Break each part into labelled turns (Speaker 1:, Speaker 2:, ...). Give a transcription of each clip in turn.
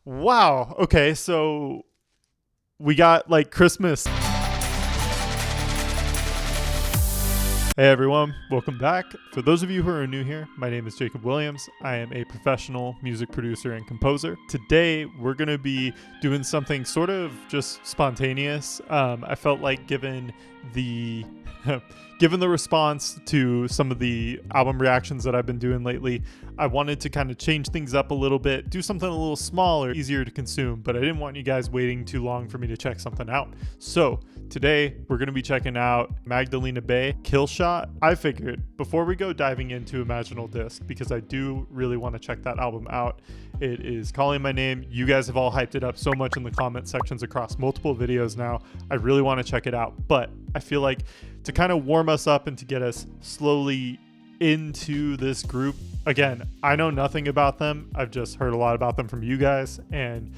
Speaker 1: Wow. Okay, so we got like Christmas. Hey everyone, welcome back. For those of you who are new here, my name is Jacob Williams. I am a professional music producer and composer. Today, we're going to be doing something sort of just spontaneous. I felt like given the given the response to some of the album reactions that I've been doing lately, I wanted to kind of change things up a little bit, do something a little smaller, easier to consume, but I didn't want you guys waiting too long for me to check something out. So today we're going to be checking out Magdalena Bay, Killshot. I figured before we go diving into Imaginal Disc, because I do really want to check that album out. It is calling my name. You guys have all hyped it up so much in the comment sections across multiple videos now. I really want to check it out, but I feel like to kind of warm us up and to get us slowly into this group. Again, I know nothing about them. I've just heard a lot about them from you guys, and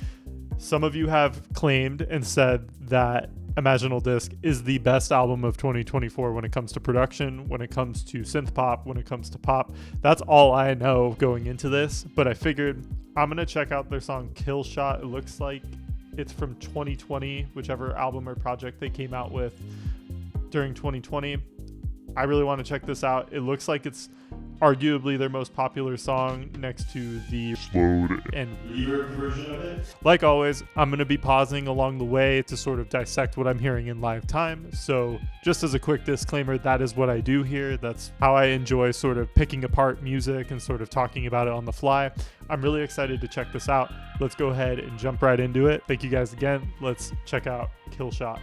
Speaker 1: some of you have claimed and said that Imaginal Disc is the best album of 2024 when it comes to production, when it comes to synth pop, when it comes to pop. That's all I know going into this, but I figured I'm going to check out their song Killshot. It looks like it's from 2020, whichever album or project they came out with during 2020. I really want to check this out. It looks like it's arguably their most popular song next to the slowed and reverb version of it. Like always, I'm going to be pausing along the way to sort of dissect what I'm hearing in live time. So just as a quick disclaimer, that is what I do here. That's how I enjoy sort of picking apart music and sort of talking about it on the fly. I'm really excited to check this out. Let's go ahead and jump right into it. Thank you guys again. Let's check out Killshot.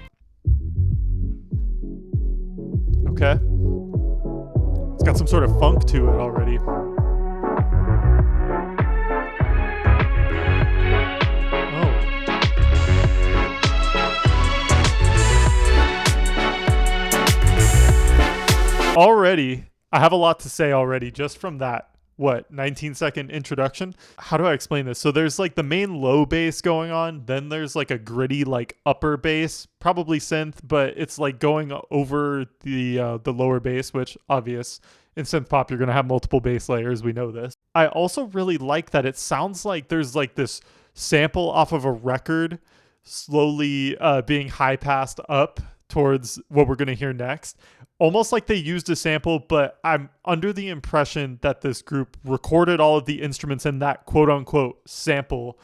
Speaker 1: Okay. It's got some sort of funk to it already. Oh. Already, I have a lot to say already just from that. 19-second introduction? How do I explain this? So there's like the main low bass going on, then there's like a gritty like upper bass, probably synth, but it's like going over the lower bass, which obvious in synth pop you're gonna have multiple bass layers. We know this. I also really like that it sounds like there's like this sample off of a record slowly being high passed up towards what we're gonna hear next. Almost like they used a sample, but I'm under the impression that this group recorded all of the instruments in that quote-unquote sample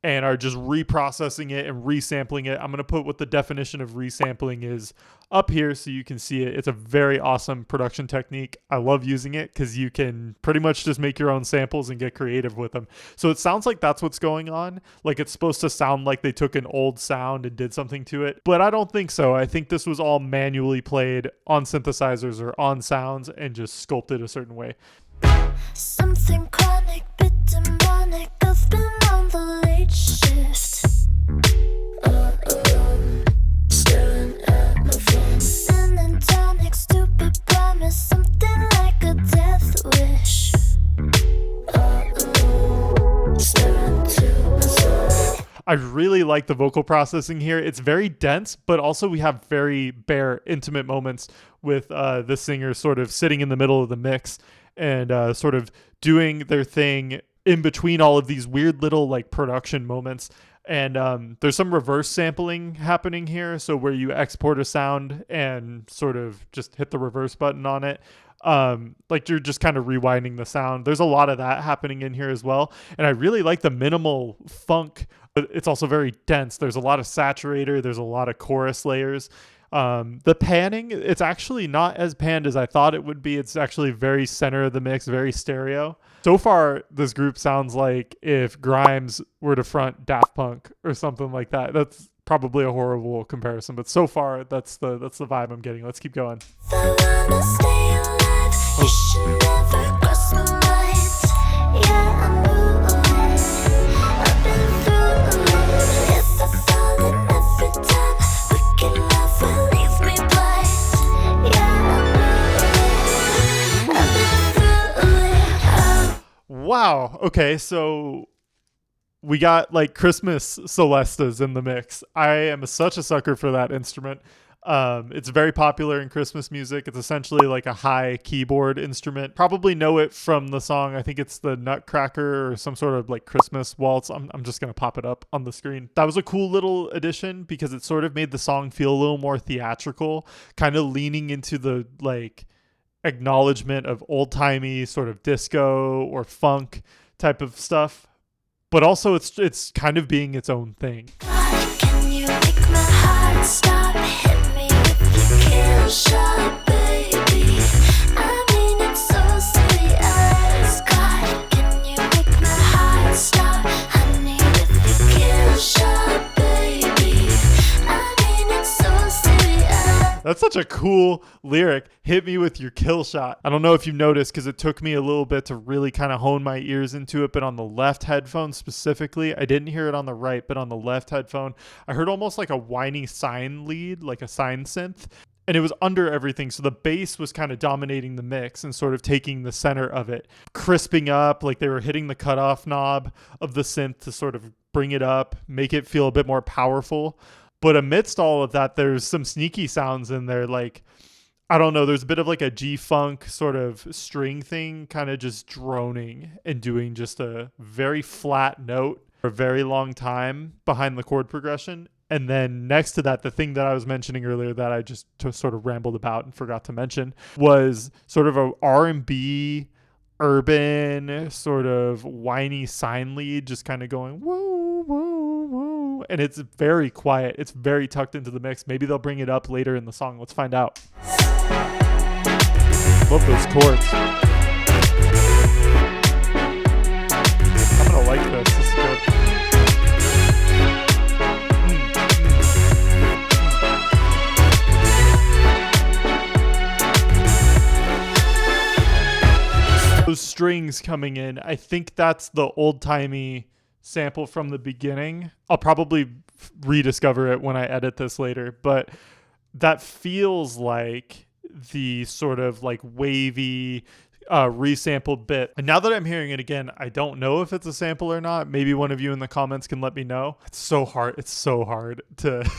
Speaker 1: and are just reprocessing it and resampling it. I'm going to put what the definition of resampling is up here so you can see it. It's a very awesome production technique. I love using it because you can pretty much just make your own samples and get creative with them. So it sounds like that's what's going on. Like it's supposed to sound like they took an old sound and did something to it, but I don't think so. I think this was all manually played on synthesizers or on sounds and just sculpted a certain way.
Speaker 2: Something chronic, bit demonic. I've been on the late shift. Staring at my phone. Sin and tonic, stupid promise. Something like a death wish. Staring to myself.
Speaker 1: I really like the vocal processing here. It's very dense, but also we have very bare, intimate moments with the singer sort of sitting in the middle of the mix and sort of doing their thing in between all of these weird little like production moments. And there's some reverse sampling happening here. So where you export a sound and sort of just hit the reverse button on it. Like you're just kind of rewinding the sound. There's a lot of that happening in here as well. And I really like the minimal funk, but it's also very dense. There's a lot of saturator. There's a lot of chorus layers. The panning, it's actually not as panned as I thought it would be. It's actually very center of the mix, very stereo. So far, this group sounds like if Grimes were to front Daft Punk or something like that. That's probably a horrible comparison, but so far that's the vibe I'm getting. Let's keep going. Wow. Okay, so we got like Christmas celestas in the mix. I am such a sucker for that instrument. It's very popular in Christmas music. It's essentially like a high keyboard instrument. Probably know it from the song. I think it's the Nutcracker or some sort of like Christmas waltz. I'm just going to pop it up on the screen. That was a cool little addition because it sort of made the song feel a little more theatrical, kind of leaning into the like acknowledgement of old-timey sort of disco or funk type of stuff. But also it's kind of being its own thing.
Speaker 2: God, can you make my heart stop? Hit me with your kill shot, baby. I mean it's so serious. God, can you make my heart stop? Honey, with your kill shot, baby. I mean it's so serious.
Speaker 1: That's such a cool lyric. Hit me with your kill shot. I don't know if you noticed because it took me a little bit to really kind of hone my ears into it, but on the left headphone specifically, I didn't hear it on the right, but on the left headphone, I heard almost like a whiny sine lead, like a sine synth, and it was under everything. So the bass was kind of dominating the mix and sort of taking the center of it, crisping up, like they were hitting the cutoff knob of the synth to sort of bring it up, make it feel a bit more powerful. But amidst all of that, there's some sneaky sounds in there. Like, I don't know, there's a bit of like a G-funk sort of string thing, kind of just droning and doing just a very flat note for a very long time behind the chord progression. And then next to that, the thing that I was mentioning earlier that I just sort of rambled about and forgot to mention was sort of a R&B, urban, sort of whiny sine lead, just kind of going, woo, woo, woo. And it's very quiet. It's very tucked into the mix. Maybe they'll bring it up later in the song. Let's find out. Love those chords. I'm going to like this. This is good. Those strings coming in, I think that's the old-timey sample from the beginning. I'll probably rediscover it when I edit this later, but that feels like the sort of like wavy resampled bit. And now that I'm hearing it again, I don't know if it's a sample or not. Maybe one of you in the comments can let me know. It's so hard to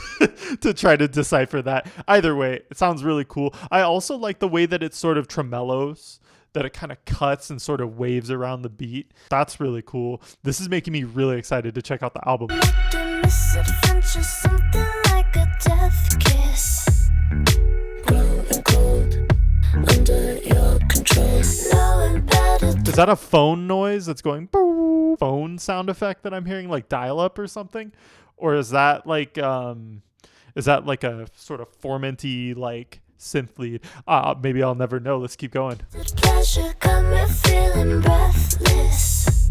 Speaker 1: to try to decipher that. Either way, it sounds really cool. I also like the way that it sort of tremolos, that it kind of cuts and sort of waves around the beat. That's really cool. This is making me really excited to check out the album.
Speaker 2: Misadventure, something like a death kiss. Growing cold under your control. Knowing better.
Speaker 1: Is that a phone noise that's going boo, phone sound effect that I'm hearing, like dial up or something? Or is that like a sort of formanty like synth lead? Maybe I'll never know. Let's keep going.
Speaker 2: Pleasure, got me feeling breathless.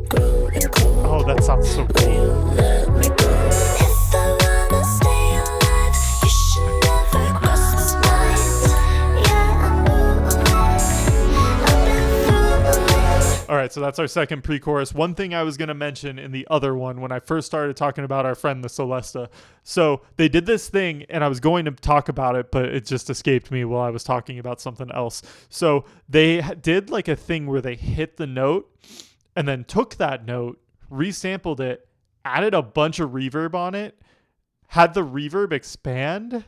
Speaker 2: Growing cold.
Speaker 1: Oh, that sounds so cool.
Speaker 2: Let me go. If I wanna stay alive, you should never cross my mind. Yeah, I know. I've been through a lot.
Speaker 1: All right, so that's our second pre-chorus. One thing I was going to mention in the other one when I first started talking about our friend the Celesta. So they did this thing, and I was going to talk about it, but it just escaped me while I was talking about something else. So they did like a thing where they hit the note and then took that note, resampled it, added a bunch of reverb on it, had the reverb expand,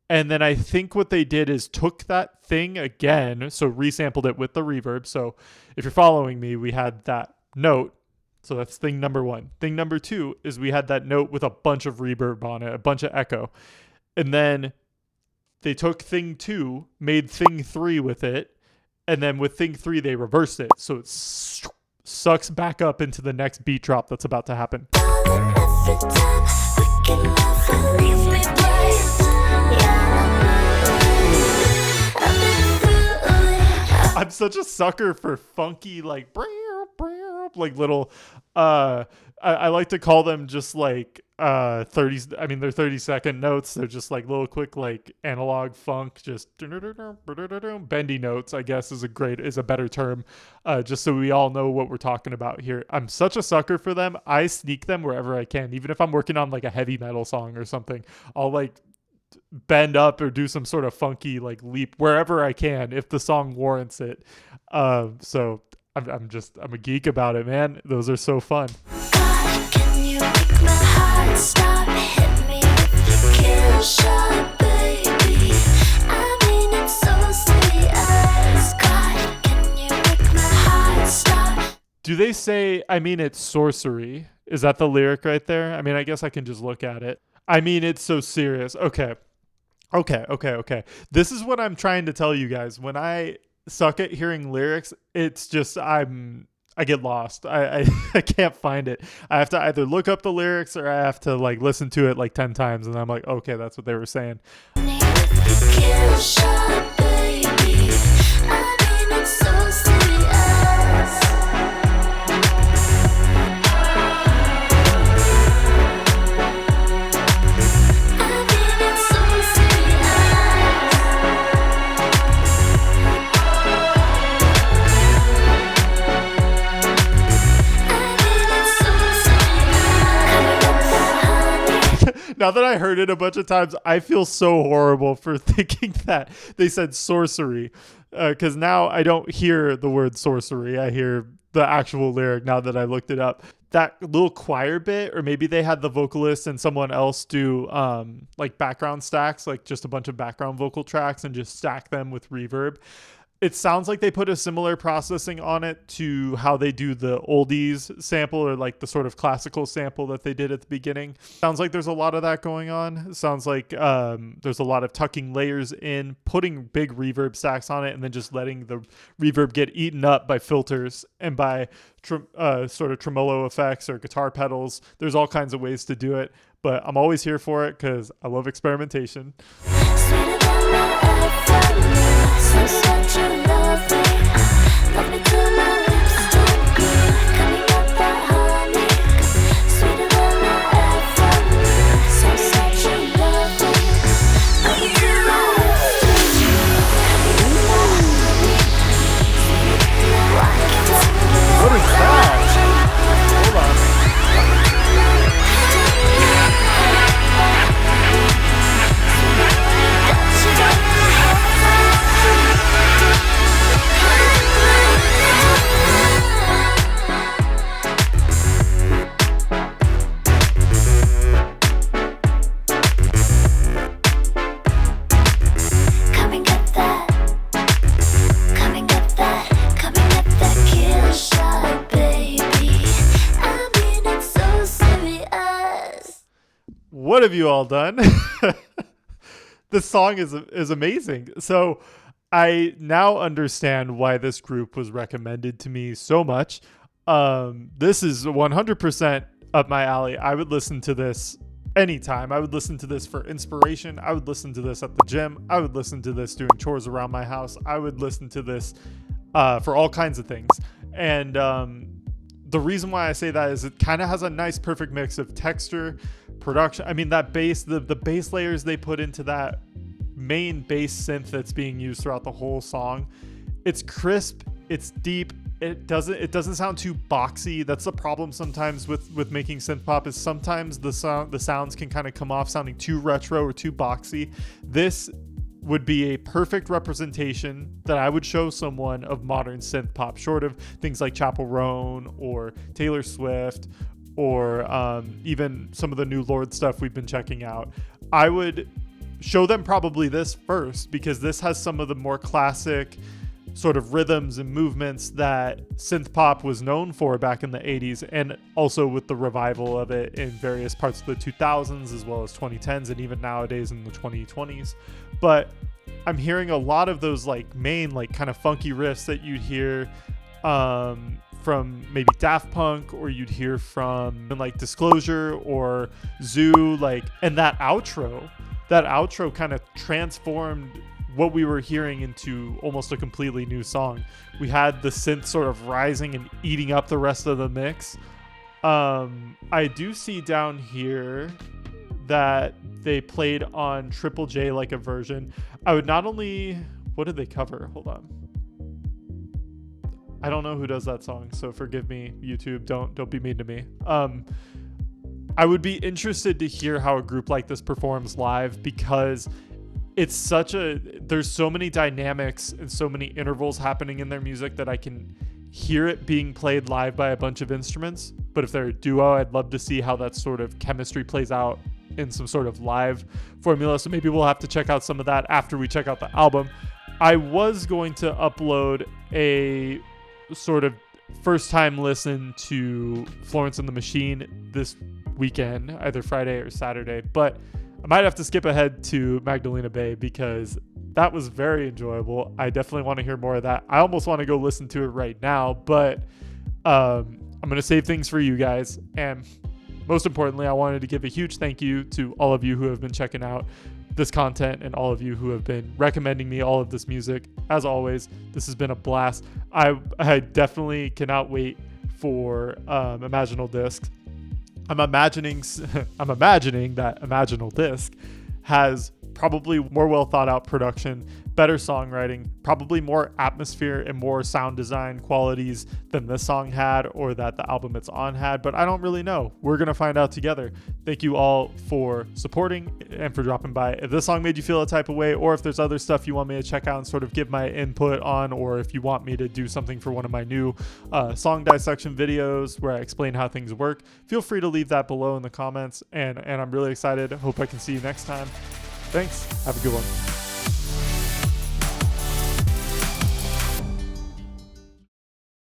Speaker 1: and then I think what they did is took that thing again, so resampled it with the reverb. So if you're following me, we had that note. So that's thing number one. Thing number two is we had that note with a bunch of reverb on it, a bunch of echo. And then they took thing two, made thing three with it, and then with thing three, they reversed it. So it sucks back up into the next beat drop that's about to happen.
Speaker 2: Darling, every time we can laugh and leave me blind.
Speaker 1: I'm such a sucker for funky, like little, I like to call them just like 30, I mean, they're 30-second notes. They're just like little quick, like analog funk, just bendy notes, I guess is a better term, just so we all know what we're talking about here. I'm such a sucker for them. I sneak them wherever I can. Even if I'm working on like a heavy metal song or something, I'll like bend up or do some sort of funky like leap wherever I can if the song warrants it. So I'm a geek about it, man. Those are so fun.
Speaker 2: God, can you make my heart stop? Hit me with your kill shot, baby.
Speaker 1: they say, I mean, it's sorcery? Is that the lyric right there? I mean, I guess I can just look at it. I mean, it's so serious. Okay. This is what I'm trying to tell you guys. When I suck at hearing lyrics, it's just, I get lost. I can't find it. I have to either look up the lyrics or I have to like listen to it like 10 times. And I'm like, okay, that's what they were saying.
Speaker 2: Killshot, baby. I mean, it's so serious. I mean, it's so
Speaker 1: Now that I heard it a bunch of times, I feel so horrible for thinking that they said sorcery, because now I don't hear the word sorcery. I hear the actual lyric now that I looked it up. That little choir bit, or maybe they had the vocalist and someone else do like background stacks, like just a bunch of background vocal tracks and just stack them with reverb. It sounds like they put a similar processing on it to how they do the oldies sample, or like the sort of classical sample that they did at the beginning. Sounds like there's a lot of that going on. It sounds like there's a lot of tucking layers in, putting big reverb stacks on it, and then just letting the reverb get eaten up by filters and by sort of tremolo effects or guitar pedals. There's all kinds of ways to do it, but I'm always here for it because I love experimentation.
Speaker 2: sweeter than my ever. Such a love me till my lips don't glue. Coming up that honey, sweeter than my ever. Such a love me till my lips don't glue.
Speaker 1: What is that? Hold on.
Speaker 2: Killshot, baby. I mean, it's so serious.
Speaker 1: What have you all done? This song is amazing. So I now understand why this group was recommended to me so much. This is 100% up my alley. I would listen to this anytime. I would listen to this for inspiration. I would listen to this at the gym. I would listen to this doing chores around my house. I would listen to this for all kinds of things. And the reason why I say that is it kind of has a nice perfect mix of texture, production. I mean, that bass, the bass layers they put into that main bass synth that's being used throughout the whole song. It's crisp, it's deep. It doesn't sound too boxy. That's the problem sometimes with making synth pop, is sometimes the sounds can kind of come off sounding too retro or too boxy. This would be a perfect representation that I would show someone of modern synth pop, short of things like Chappell Roan or Taylor Swift or even some of the new Lorde stuff we've been checking out. I would show them probably this first, because this has some of the more classic sort of rhythms and movements that synth pop was known for back in the 80s, and also with the revival of it in various parts of the 2000s as well as 2010s and even nowadays in the 2020s. But I'm hearing a lot of those like main like kind of funky riffs that you'd hear from maybe Daft Punk, or you'd hear from like Disclosure or Zoo, like, and that outro kind of transformed what we were hearing into almost a completely new song. We had the synth sort of rising and eating up the rest of the mix. I do see down here that they played on Triple J like a version. I would not only, what did they cover? Hold on. I don't know who does that song, so forgive me, YouTube. Don't be mean to me. I would be interested to hear how a group like this performs live, because it's there's so many dynamics and so many intervals happening in their music that I can hear it being played live by a bunch of instruments. But if they're a duo, I'd love to see how that sort of chemistry plays out in some sort of live formula. So maybe we'll have to check out some of that after we check out the album. I was going to upload a sort of first time listen to Florence and the Machine this weekend, either Friday or Saturday, but I might have to skip ahead to Magdalena Bay because that was very enjoyable. I definitely want to hear more of that. I almost want to go listen to it right now, but I'm going to save things for you guys. And most importantly, I wanted to give a huge thank you to all of you who have been checking out this content and all of you who have been recommending me all of this music. As always, this has been a blast. I definitely cannot wait for Imaginal Disc. I'm imagining that Imaginal Disc has probably more well thought out production, better songwriting, probably more atmosphere and more sound design qualities than this song had or that the album it's on had, but I don't really know. We're going to find out together. Thank you all for supporting and for dropping by. If this song made you feel a type of way, or if there's other stuff you want me to check out and sort of give my input on, or if you want me to do something for one of my new song dissection videos where I explain how things work, feel free to leave that below in the comments, and I'm really excited. Hope I can see you next time. Thanks. Have a good one.